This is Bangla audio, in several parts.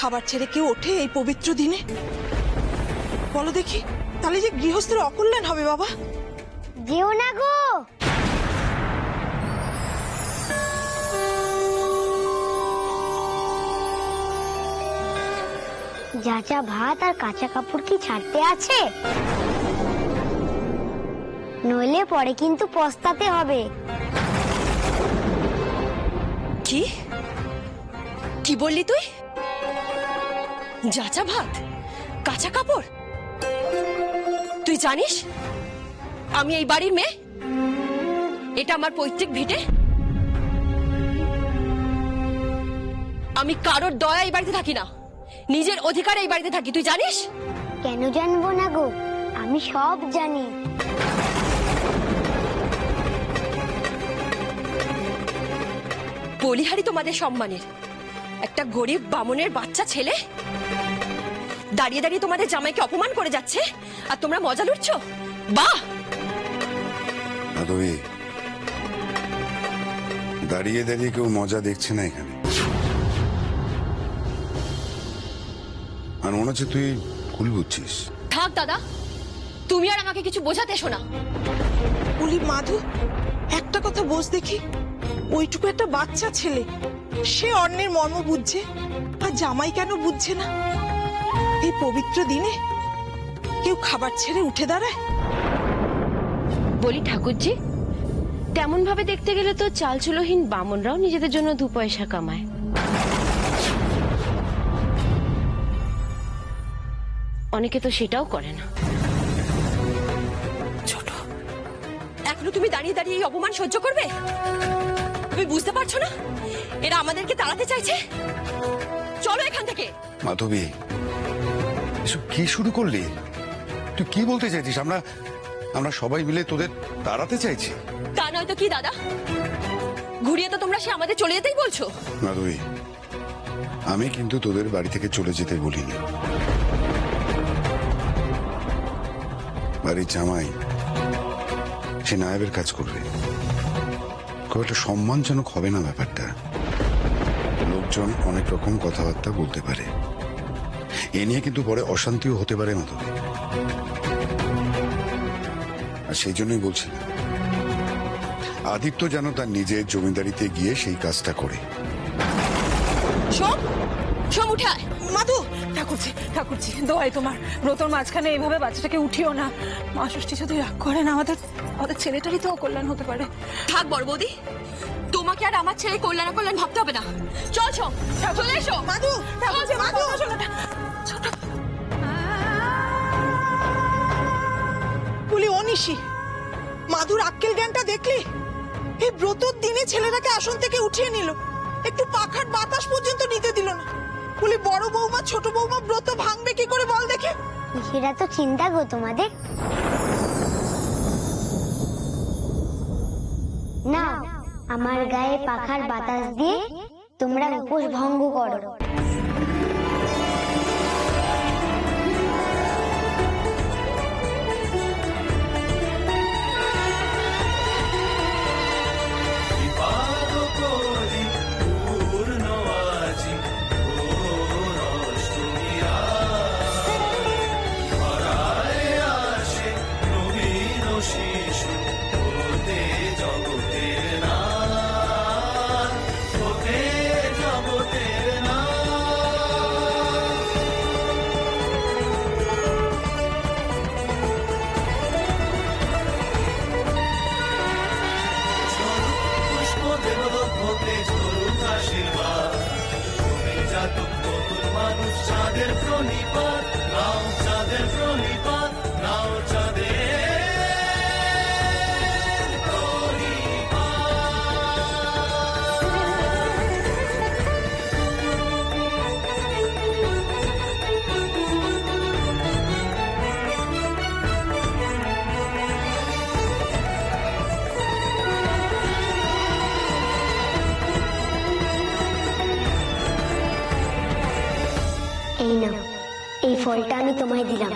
খাবার ছেড়ে কেউ ওঠে এই পবিত্র দিনে? বলো দেখি, তাহলে যে গৃহস্থের অকল্যাণ হবে বাবা। যেও না গো। যা যা ভাত আর কাঁচা কাপড় কি ছাড়তে আছে? নইলে পরে কিন্তু পস্তাতে হবে। কি কি বললি তুই? যাচা ভাত, কাঁচা কাপড়? তুই জানিস আমি এই বাড়ির মেয়ে? এটা আমার পৈতৃক ভিটে। আমি কারোর দয়া এই বাড়িতে থাকি না, নিজের অধিকারে এই বাড়িতে থাকি, তুই জানিস? কেন জানবো না গো, আমি সব জানি। বলিহারি তোমাদের সম্মানের। একটা গরিব বামনের বাচ্চা ছেলে দাঁড়িয়ে দাঁড়িয়ে তোমাদের জামাইকে অপমান করে যাচ্ছে, আর তোমরা মজা লুটছো? বাহ! মাধবী, দাঁড়িয়ে দাঁড়িয়ে কেউ মজা দেখছে না এখানে। আর মনে হচ্ছে তুই ভুল বুঝছিস। থাক দাদা, তুমি আর আমাকে কিছু বোঝাতে এসো না। বলি মাধু, একটা কথা বোঝ দেখি, ওইটুকু একটা বাচ্চা ছেলে, সে অন্যের মর্ম বুঝছে, আর জামাই কেন বুঝছে না? এই পবিত্র দিনে কেউ খাবার ছেড়ে উঠে দাঁড়ায়? বলি ঠাকুরজি, তেমন ভাবে দেখতে গেলে তো চালচুলোহীন বামনরাও নিজেদের জন্য 2 পয়সা কামায়। অনেকে তো সেটাও করে না। ছোট, এখনো তুমি দাঁড়িয়ে দাঁড়িয়ে এই অপমান সহ্য করবে? তুমি বুঝতে পারছো না এরা আমাদেরকে তাড়াতে চাইছে? চলো এখান থেকে। মাধবী, এসব কি শুরু করলি? তুই কি বলতে চাইছিস? আমরা সবাই মিলে তোদের তাড়াতে চাইছি? তা নয়তো কি দাদা? ঘুরিয়ে তো তোমরা সে আমাদের চলে যেতেই বলছো। মাধবী, আমি কিন্তু তোদের বাড়ি থেকে চলে যেতে বলিনি। বাড়ির জামাই সে নায়েবের কাজ করবে, খুব একটা সম্মানজনক হবে না ব্যাপারটা। লোকজন অনেক রকম কথাবার্তা বলতে পারে, এ নিয়ে কিন্তু পরে অশান্তিও হতে পারে মাধবী। আর সেই জন্যই বলছিলাম, আদিত্য যেন তার নিজের জমিদারিতে গিয়ে সেই কাজটা করে। সোম, সোম উঠে আয়। মাধু, ঠাকুরজি দোয়াই তোমার, ব্রতর মাঝখানে এইভাবে বাচ্চাটাকে উঠিও না। মা ষষ্ঠী যদি রাগ করেন, আমাদের ছেলেটারই তো অকল্যাণ হতে পারে। থাক বড় বৌদি, তোমাকে আর আমার ছেলে কল্যাণ কল্যাণ ভাবতে হবে না। চল সোম, চলে এসো। মাধু, মাধু, বলি অনিশি, মাধুর আক্কেল জ্ঞানটা দেখলি? এই ব্রতর দিনে ছেলেটাকে আসন থেকে উঠিয়ে নিল, একটু পাখার বাতাস পর্যন্ত নিতে দিল না। বলি বড় বৌমা ছোট বৌমা ব্রত ভাঙবে কি করে বল দেখে? সেটা তো চিন্তা গো তোমাদের। না, আমার গায়ে পাখার বাতাস দিয়ে তোমরা উপোস ভঙ্গ করো। এই নাও, এই ফলটা আমি তোমায় দিলাম।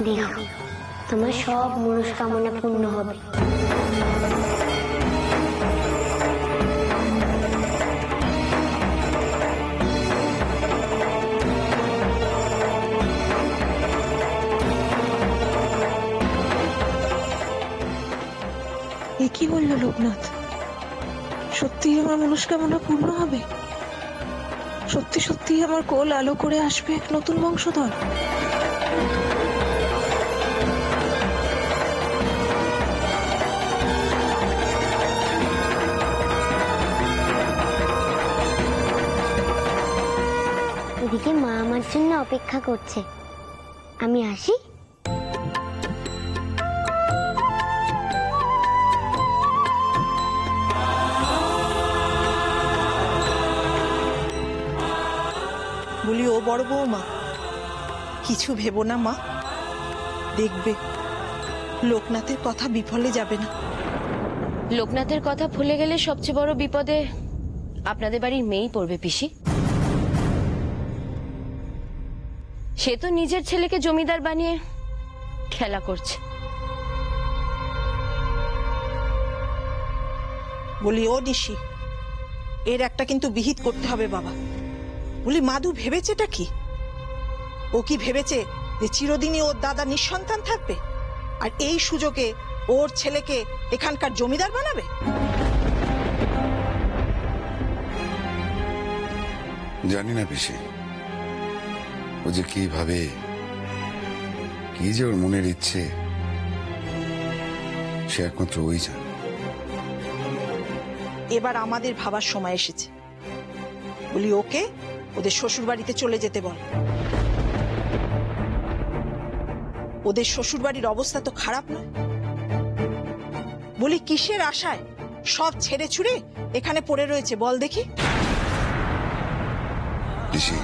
দেখো, তোমার সব মনস্কামনা পূর্ণ হবে। এ কি বললো লোকনাথ? সত্যি আমার মনস্কামনা পূর্ণ হবে? সত্যি সত্যি আমার কোল আলো করে আসবে এক নতুন বংশধর? এদিকে মা আমার জন্য অপেক্ষা করছে, আমি আসি। বলি ও বড় বৌমা, কিছু ভেবো না মা, দেখবে লোকনাথের কথা বিফলে যাবে না। লোকনাথের কথা ভুলে গেলে সবচেয়ে বড় বিপদে আপনাদের বাড়ির মেয়েই পড়বে পিসি। সে তো নিজের ছেলেকে জমিদার বানিয়ে খেলা করছে। বলি ও নিশি, এর একটা কিন্তু বিহিত করতে হবে বাবা। বলি মাধু ভেবেছেটা কি? ও কি ভেবেছে যে চিরদিনই ওর দাদা নিঃসন্তান থাকবে আর এই সুযোগে ওর ছেলেকে এখানকার জমিদার বানাবে? জানি না পিসি, ও যে কি ভাবে, কি যে ওর মনের ইচ্ছে, সে একমাত্র ওই জানে। এবার আমাদের ভাবার সময় এসেছে। বলি ওকে ওদের শ্বশুর বাড়িতে চলে যেতে বল। ওদের শ্বশুর বাড়ির অবস্থা তো খারাপ নয়। বলি কিসের আশায় সব ছেড়ে ছুড়ে এখানে পড়ে রয়েছে বল দেখি? পিসি,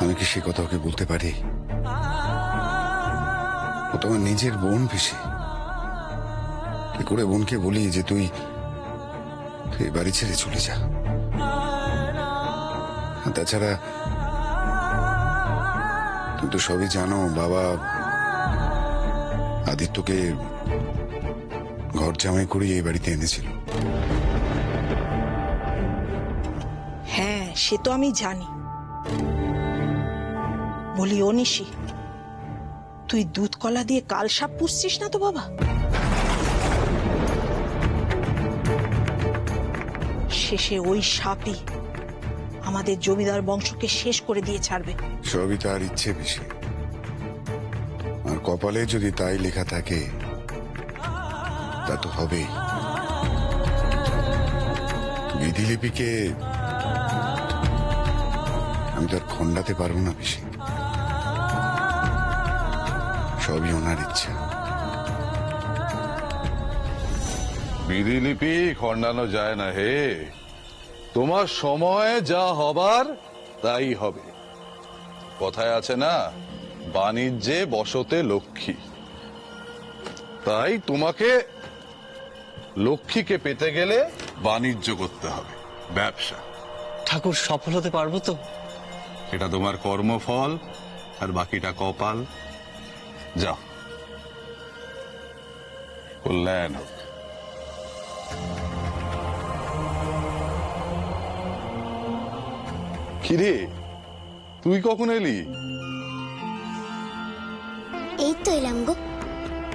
আমি কি সে কথা ওকে বলতে পারি? ও তোমার নিজের বোন পিসি। কি করে বোনকে বলি যে তুই বাড়ি ছেড়ে চলে যা? তাছাড়া তুমি তো সবই জানো, বাবা আদিত্যকে ঘর জামাই করে এই বাড়িতে এনেছিল। হ্যাঁ, সে তো আমি জানি। বলি ও নিশি, তুই দুধ কলা দিয়ে কাল সাপ পুষছিস না তো বাবা? শেষে ওই সাপই আমাদের জমিদার বংশকে শেষ করে দিয়ে ছাড়বে। সবই তার ইচ্ছে পিসি, আর কপালে যদি তাই লেখা থাকে তা তো হবেই। বিধিলিপিকে আমি তো আর খণ্ডাতে পারবো না পিসি, সবই ওনার ইচ্ছা। বিধিলিপি খণ্ডানো যায় না হে। তোমার সময় যা হবার তাই হবে। কথায় আছে না, বাণিজ্যে বসতে লক্ষ্মী। তাই তোমাকে লক্ষ্মীকে পেতে গেলে বাণিজ্য করতে হবে, ব্যবসা। ঠাকুর, সফল হতে পারবো তো? এটা তোমার কর্মফল, আর বাকিটা কপাল। যাও, কল্যাণ হোক। কিরে, তুই কখন এলি? এই তো এলাম গো।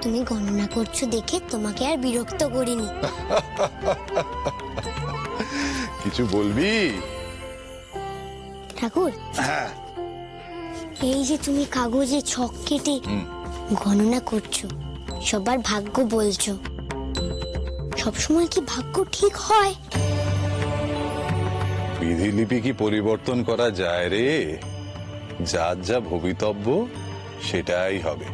তুমি গণনা করছো দেখে তোমাকে আর বিরক্ত করিনি। কিছু বলবি? ঠাকুর, হ্যাঁ। এই যে তুমি কাগজে ছক কেটে গণনা করছো, সবার ভাগ্য বলছো, সবসময় কি ভাগ্য ঠিক হয়? বিধিলিপি কি পরিবর্তন করা যায় রে? যার যা ভবিতব্য সেটাই হবে,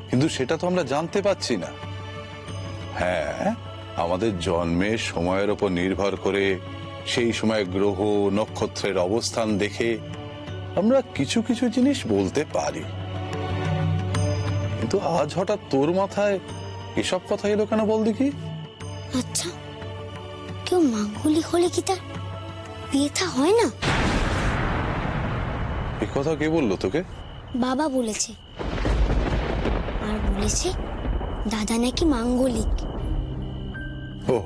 কিন্তু সেটা তো আমরা জানতে পাচ্ছি না। হ্যাঁ, আমাদের জন্মের সময়ের উপর নির্ভর করে সেই সময় গ্রহ নক্ষত্রের অবস্থান দেখে আমরা কিছু কিছু জিনিস বলতে পারি। কিন্তু আজ হঠাৎ তোর মাথায় এসব কথা এলো কেন বল দেখি? আচ্ছা, কেউ মাঙ্গলিক হলে কি তার বিয়ে থা হয় না? এ কথা কে বললো তোকে? বাবা বলেছে। আর বলেছে দাদা নাকি মাঙ্গলিক। ও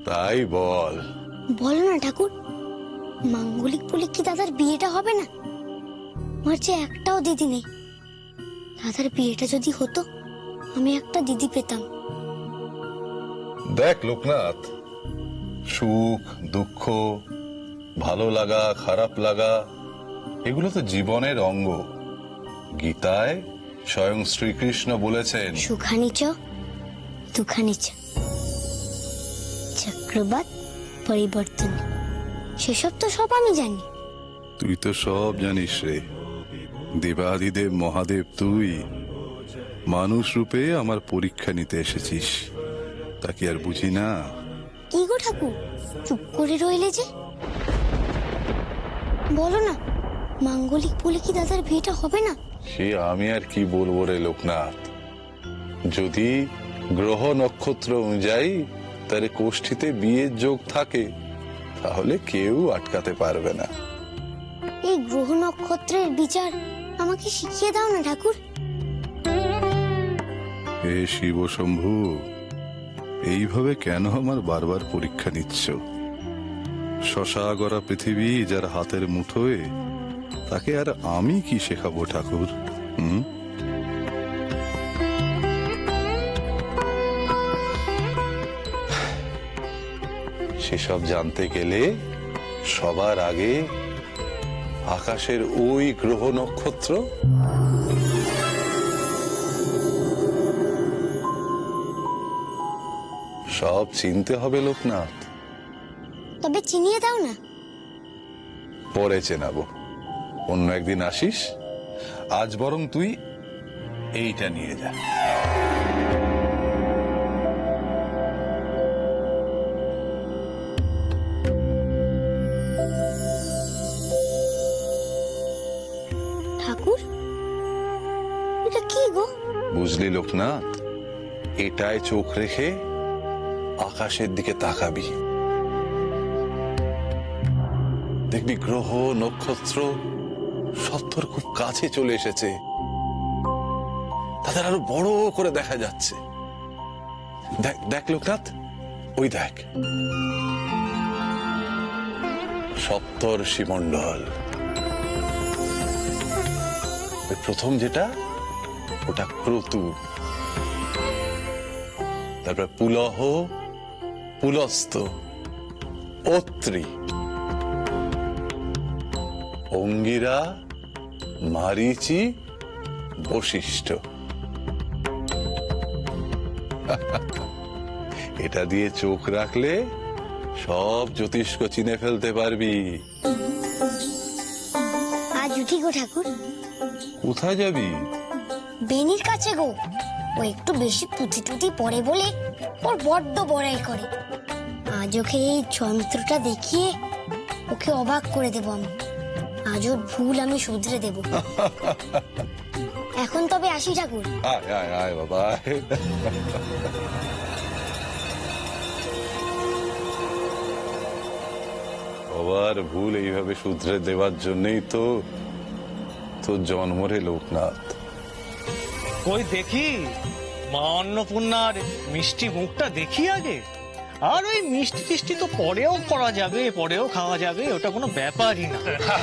তাই বল। বলো না ঠাকুর, মাঙ্গলিক বলে কি দাদার বিয়েটা হবে না? আমার যে একটাও দিদি নেই, দাদার বিয়েটা যদি হতো আমি একটা দিদি পেতাম। দেখ লোকনাথ, সুখ দুঃখ, ভালো লাগা খারাপ লাগা এগুলো তো জীবনের অঙ্গ। গীতায় স্বয়ং শ্রীকৃষ্ণ বলেছেন, সুখানি চ দুখানি চ, চক্রবাত পরিবর্তন। সেসব তো সব আমি জানি। তুই তো সব জানিস রে। দেবাদিদেব মহাদেব তুই মানুষ রূপে আমার পরীক্ষা নিতে এসেছিস, তা কি আর বুঝি না? কি গো ঠাকুর, চুপ করে রইলে যে? বলো না, মাঙ্গলিক বলে কি দাদার বিয়েটা হবে না? সে আমি আর কি বলবো রে লোকনাথ। যদি গ্রহ নক্ষত্র অনুযায়ী তার কোষ্ঠীতে বিয়ের যোগ থাকে তাহলে কেউ আটকাতে পারবে না। এই গ্রহ নক্ষত্রের বিচার আমাকে শিখিয়ে দাও না ঠাকুর। হে শিব শম্ভু, এইভাবে কেন আমার বারবার পরীক্ষা নিচ্ছ? শশা গড়া পৃথিবী যার হাতের মুঠোয়, তাকে আর আমি কি শেখাবো ঠাকুর? সেসব জানতে গেলে সবার আগে আকাশের ওই গ্রহ নক্ষত্র সব চিনতে হবে লোকনাথ। তবে চিনিয়ে দাও না। পরে চেনাবো, অন্য একদিন আসিস। আজ বরং তুই এইটা নিয়ে যা। ঠাকুর, এটা কি গো? বুঝলি লোকনাথ, এটায় চোখ রেখে আকাশের দিকে তাকাবি, দেখবি গ্রহ নক্ষত্র সব তোর খুব কাছে চলে এসেছে, তাদের আরো বড় করে দেখা যাচ্ছে। দেখ দেখ লোকনাথ, ওই দেখ সপ্তর্ষি মণ্ডল। প্রথম যেটা ওটা ক্রতু, তারপর পুলহ, পুলস্ত, অত্রি, অঙ্গিরা, মারীচি, বশিষ্ঠ। এটা দিয়ে চোখ রাখলে সব জ্যোতিষ্ক চিনে ফেলতে পারবি। আজ উঠি গো ঠাকুর। কোথায় যাবি? বেনির কাছে গো। ও একটু বেশি পুঁথি টুথি পড়ে বলে ওর বড্ড বড়াই করে। আজ ওকে এই যন্ত্রটা দেখিয়ে ওকে অবাক করে দেব আমি। আজ ওর ভুল আমি শুধরে দেব। এখন তবে আসি ঠাকুর। আয় আয় আয় বাবা আয়। বাবার ভুল এইভাবে শুধরে দেওয়ার জন্যই তো তোর জন্ম রে লোকনাথ। কই দেখি মা অন্নপূর্ণার মিষ্টি মুখটা দেখি আগে। আর ওই মিষ্টি টিষ্টি তো পরেও করা যাবে, পরেও খাওয়া যাবে, ওটা কোনো ব্যাপারই না।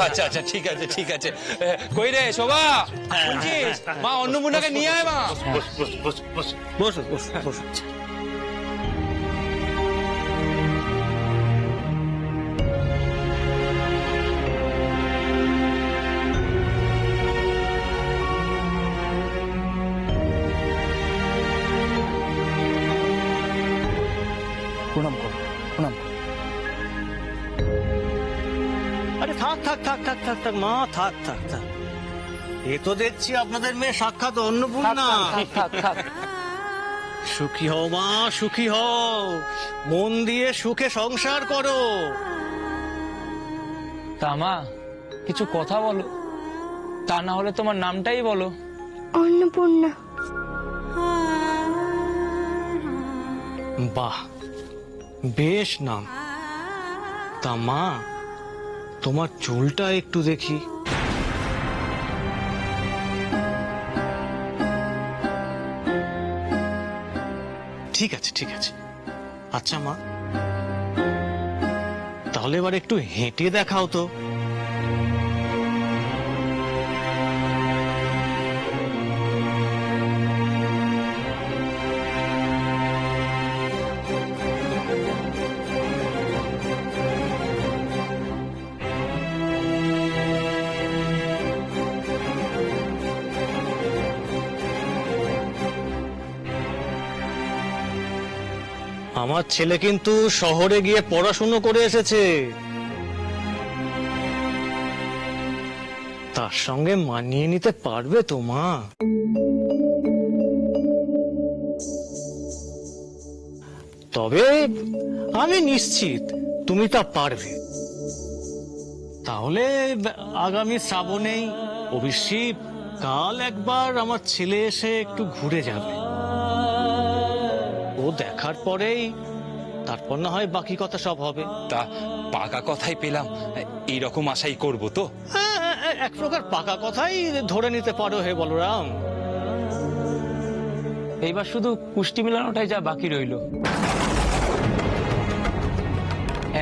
আচ্ছা আচ্ছা ঠিক আছে ঠিক আছে। কই রে শোভা, শুনছিস? মা অন্নপূর্ণাকে নিয়ে আয়। মা বসো বসো বসো। প্রণাম করো প্রণাম করো। আরে থাক থাক থাক থাক থাক থাক মা, থাক থাক থাক। এ তো দেখছি আপনাদের মেয়ে সাক্ষাৎ অন্নপূর্ণা। সুখী হও মা, সুখী হও, মন দিয়ে সুখে সংসার করো। তা মা কিছু কথা বলো, তা না হলে তোমার নামটাই বলো। অন্নপূর্ণা। বাহ, বেশ নাম। তা মা, তোমার চুলটা একটু দেখি। ঠিক আছে ঠিক আছে। আচ্ছা মা, তাহলে এবার একটু হেঁটে দেখাও তো। আমার ছেলে কিন্তু শহরে গিয়ে পড়াশুনো করে এসেছে, তার সঙ্গে মানিয়ে নিতে পারবে তো মা? তবে আমি নিশ্চিত তুমি তা পারবে। তাহলে আগামী শ্রাবণেই অবশ্যই কাল একবার আমার ছেলে এসে একটু ঘুরে যাবে। ও দেখার পরেই তারপর না হয় বাকি কথা সব হবে। তা পাকা কথাই পেলাম, এইরকম আশাই করব তো? হ্যাঁ, এক প্রকার পাকা কথাই ধরে নিতে পারো হে বলরাম। এইবার শুধু কুষ্টি মেলানোটাই যা বাকি রইল।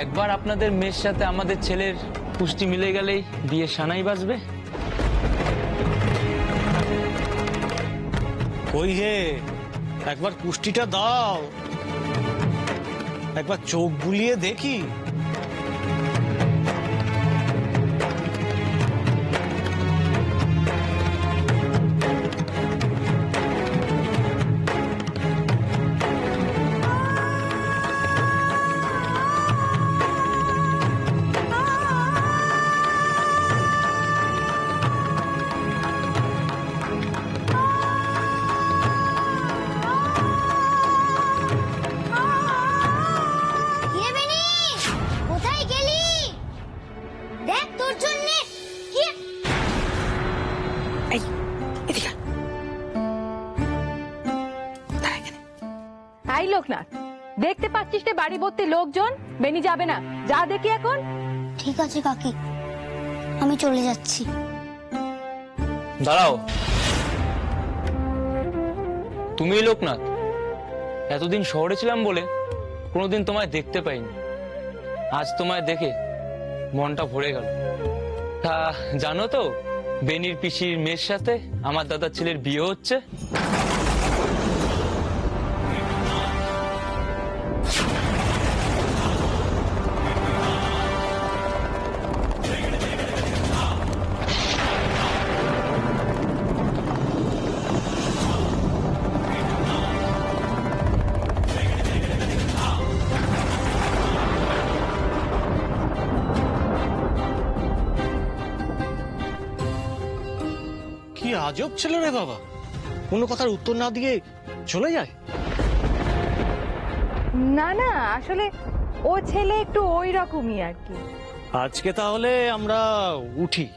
একবার আপনাদের মেয়ের সাথে আমাদের ছেলের কুষ্টি মিলে গেলেই বিয়ে সানাই বাজবে। কই হে, একবার কুষ্টিটা দাও, একবার চোখ বুলিয়ে দেখি। কিরে বেনি, কোথায় গেলি? দেখ তোর জন্য কি এই এদিকে আয়। দাঁড়া এখানে। আই লোকনাথ, দেখতে পাচ্ছিস রে বাড়ি ভর্তি লোকজন, বেনি যাবে না, যা দেখি এখন। ঠিক আছে কাকি, আমি চলে যাচ্ছি। দাঁড়াও, তুমি লোকনাথ? এতদিন শহরে ছিলাম বলে কোনোদিন তোমায় দেখতে পাইনি, আজ তোমায় দেখে মনটা ভরে গেল। তা জানো তো, বেনির পিসির মেয়ের সাথে আমার দাদার ছেলের বিয়ে হচ্ছে। কি আজব ছিল রে বাবা, কোনো কথার উত্তর না দিয়ে চলে যায়। না না, আসলে ও ছেলে একটু ওই রকমই আর কি। আজকে তাহলে আমরা উঠি,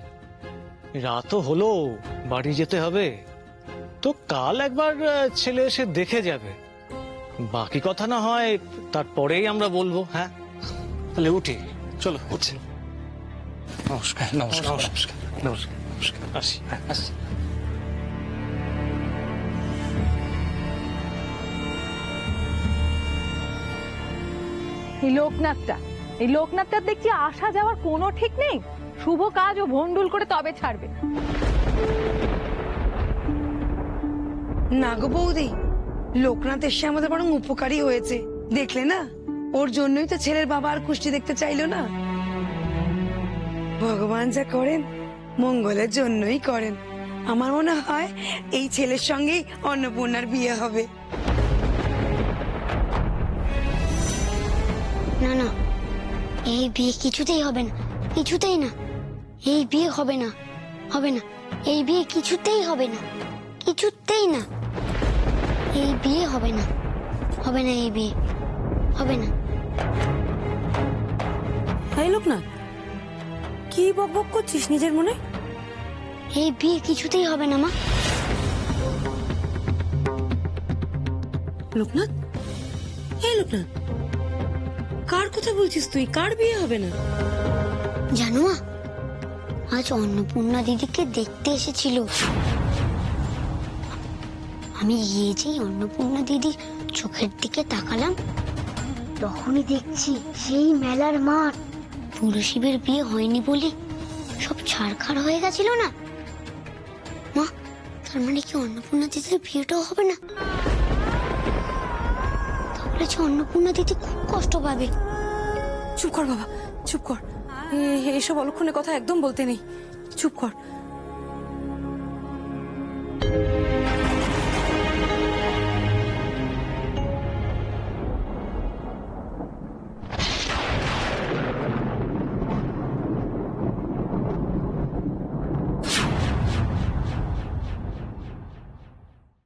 রাতও হলো, বাড়ি যেতে হবে। তো কাল একবার ছেলে এসে দেখে যাবে, বাকি কথা না হয় তারপরেই আমরা বলবো। হ্যাঁ, তাহলে উঠি, চলো। বুঝছি। নমস্কার নমস্কার নমস্কার নমস্কার নমস্কার। আসি। আসছি। এই লোকনাথটা দেখছি আসা যাওয়ার কোনো ঠিক নেই। শুভ কাজ ও ভন্ডুল করে তবে ছাড়বে। না গো বৌদি, লোকনাথ এসে আমাদের বরং উপকারী হয়েছে, দেখলে না? ওর জন্যই তো ছেলের বাবা আর কুষ্টি দেখতে চাইলো না। ভগবান যা করেন মঙ্গলের জন্যই করেন। আমার মনে হয় এই ছেলের সঙ্গেই অন্নপূর্ণার বিয়ে হবে। না না, এই বিয়ে কিছুতেই হবে না, কিছুতেই না। এই বিয়ে হবে না, হবে না। এই বিয়ে কিছুতেই হবে না, কিছুতেই না। এই বিয়ে হবে না, হবে না। এই বিয়ে হবে না। তাই লোকনাথ, কি বকবক করছিস নিজের মনে? এই বিয়ে কিছুতেই হবে না মা। লোকনাথ, এই লোকনাথ, কার কথা বলছিস তুই? কার বিয়ে হবে না? জানো মা, আজ অন্নপূর্ণা দিদিকে দেখতে এসেছিল। আমি গিয়েছি অন্নপূর্ণা দিদি চোখের দিকে তাকালাম, তখনই দেখছি সেই মেলার মাঠ। বুড়ো শিবের বিয়ে হয়নি বলে সব ছাড়খাড় হয়ে গেছিল না মা, তার মানে কি অন্নপূর্ণা দিদির বিয়েটাও হবে না? তাহলে যে অন্নপূর্ণা দিদি খুব কষ্ট পাবে। চুপ কর বাবা, চুপ কর। এসব অলক্ষণে কথা একদম বলতে নেই, চুপ কর।